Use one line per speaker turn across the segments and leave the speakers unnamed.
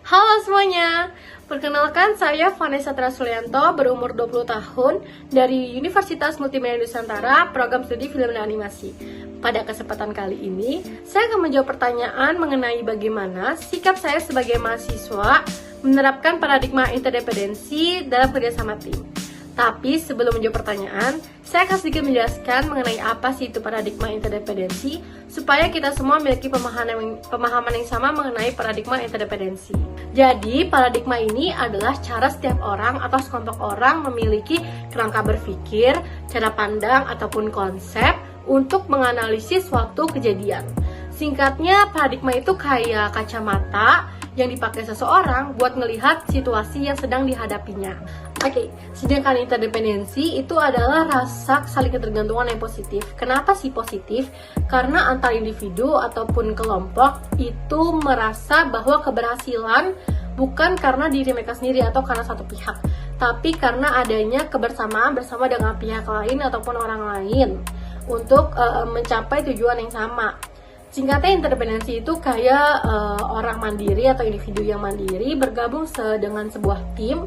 Halo semuanya, perkenalkan saya Vanessa Trasulianto, berumur 20 tahun dari Universitas Multimedia Nusantara, program studi film dan animasi. Pada kesempatan kali ini, saya akan menjawab pertanyaan mengenai bagaimana sikap saya sebagai mahasiswa menerapkan paradigma interdependensi dalam kerjasama tim. Tapi sebelum menjawab pertanyaan, saya akan sedikit menjelaskan mengenai apa sih itu paradigma interdependensi supaya kita semua memiliki pemahaman yang sama mengenai paradigma interdependensi. Jadi, paradigma ini adalah cara setiap orang atau sekelompok orang memiliki kerangka berpikir, cara pandang, ataupun konsep untuk menganalisis suatu kejadian. Singkatnya, paradigma itu kayak kacamata yang dipakai seseorang buat melihat situasi yang sedang dihadapinya. Oke, sedangkan interdependensi itu adalah rasa saling ketergantungan yang positif. Kenapa sih positif? Karena antar individu ataupun kelompok itu merasa bahwa keberhasilan bukan karena diri mereka sendiri atau karena satu pihak, tapi karena adanya kebersamaan bersama dengan pihak lain ataupun orang lain untuk mencapai tujuan yang sama. Singkatnya, interdependensi itu kayak orang mandiri atau individu yang mandiri bergabung dengan sebuah tim.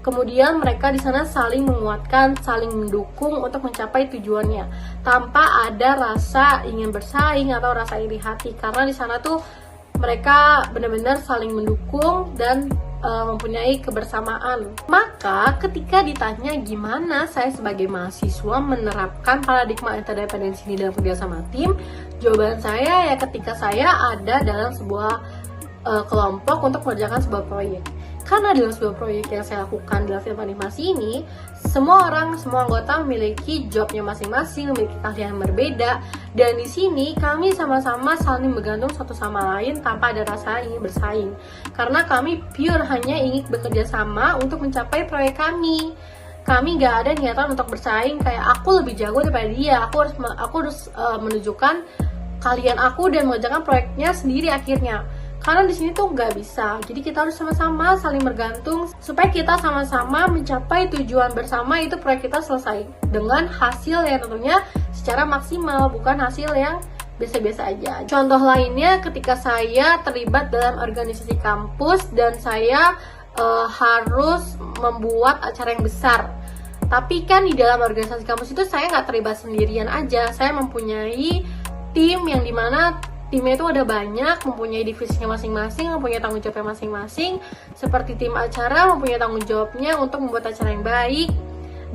Kemudian mereka di sana saling menguatkan, saling mendukung untuk mencapai tujuannya tanpa ada rasa ingin bersaing atau rasa iri hati, karena di sana tuh mereka benar-benar saling mendukung dan mempunyai kebersamaan. Maka ketika ditanya gimana saya sebagai mahasiswa menerapkan paradigma interdependensi ini dalam kerjasama tim, jawaban saya ya ketika saya ada dalam sebuah kelompok untuk mengerjakan sebuah proyek. Karena dalam sebuah proyek yang saya lakukan dalam film animasi ini, semua anggota memiliki jobnya masing-masing, memiliki keahlian yang berbeda, dan di sini kami sama-sama saling bergantung satu sama lain tanpa ada rasa ingin bersaing. Karena kami pure hanya ingin bekerja sama untuk mencapai proyek kami. Kami gak ada niatan untuk bersaing kayak aku lebih jago daripada dia, aku harus menunjukkan kalian aku dan mengerjakan proyeknya sendiri akhirnya. Karena di sini tuh nggak bisa, jadi kita harus sama-sama saling bergantung supaya kita sama-sama mencapai tujuan bersama, itu proyek kita selesai dengan hasil yang tentunya secara maksimal, bukan hasil yang biasa-biasa aja. Contoh lainnya ketika saya terlibat dalam organisasi kampus dan saya harus membuat acara yang besar. Tapi kan di dalam organisasi kampus itu saya nggak terlibat sendirian aja, saya mempunyai tim yang dimana timnya itu ada banyak, mempunyai divisinya masing-masing, mempunyai tanggung jawabnya masing-masing. Seperti tim acara mempunyai tanggung jawabnya untuk membuat acara yang baik.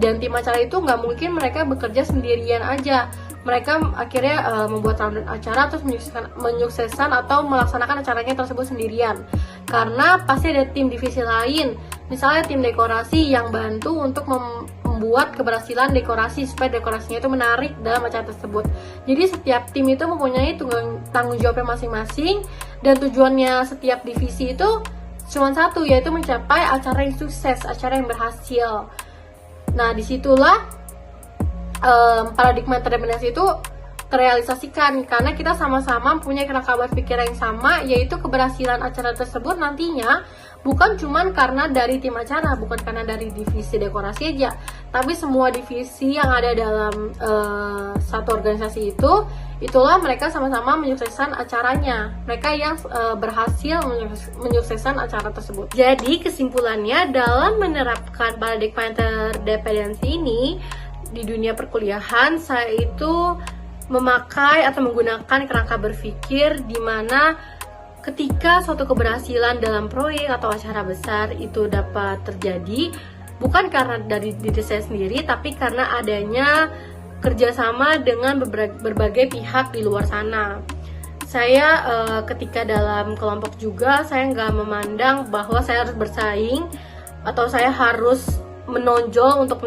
Dan tim acara itu nggak mungkin mereka bekerja sendirian aja. Mereka akhirnya membuat rundown acara terus menyukseskan atau melaksanakan acaranya tersebut sendirian. Karena pasti ada tim divisi lain, misalnya tim dekorasi yang bantu untuk membuat keberhasilan dekorasi supaya dekorasinya itu menarik dalam acara tersebut. Jadi setiap tim itu mempunyai tanggung jawabnya masing-masing, dan tujuannya setiap divisi itu cuma satu, yaitu mencapai acara yang sukses, acara yang berhasil. Nah, disitulah paradigma interdependensi itu terrealisasikan karena kita sama-sama punya kerangka berpikir yang sama, yaitu keberhasilan acara tersebut nantinya bukan cuman karena dari tim acara, bukan karena dari divisi dekorasi aja, tapi semua divisi yang ada dalam satu organisasi itulah mereka sama-sama menyukseskan acaranya, mereka yang berhasil menyukseskan acara tersebut. Jadi kesimpulannya, dalam menerapkan paradigma interdependensi ini di dunia perkuliahan, saya itu memakai atau menggunakan kerangka berpikir di mana ketika suatu keberhasilan dalam proyek atau acara besar itu dapat terjadi bukan karena dari diri saya sendiri, tapi karena adanya kerjasama dengan berbagai pihak di luar sana. Saya ketika dalam kelompok juga, saya nggak memandang bahwa saya harus bersaing atau saya harus menonjol untuk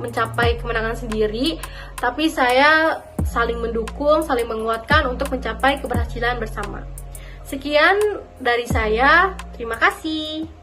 mencapai kemenangan sendiri, tapi saya saling mendukung, saling menguatkan untuk mencapai keberhasilan bersama. Sekian dari saya, terima kasih.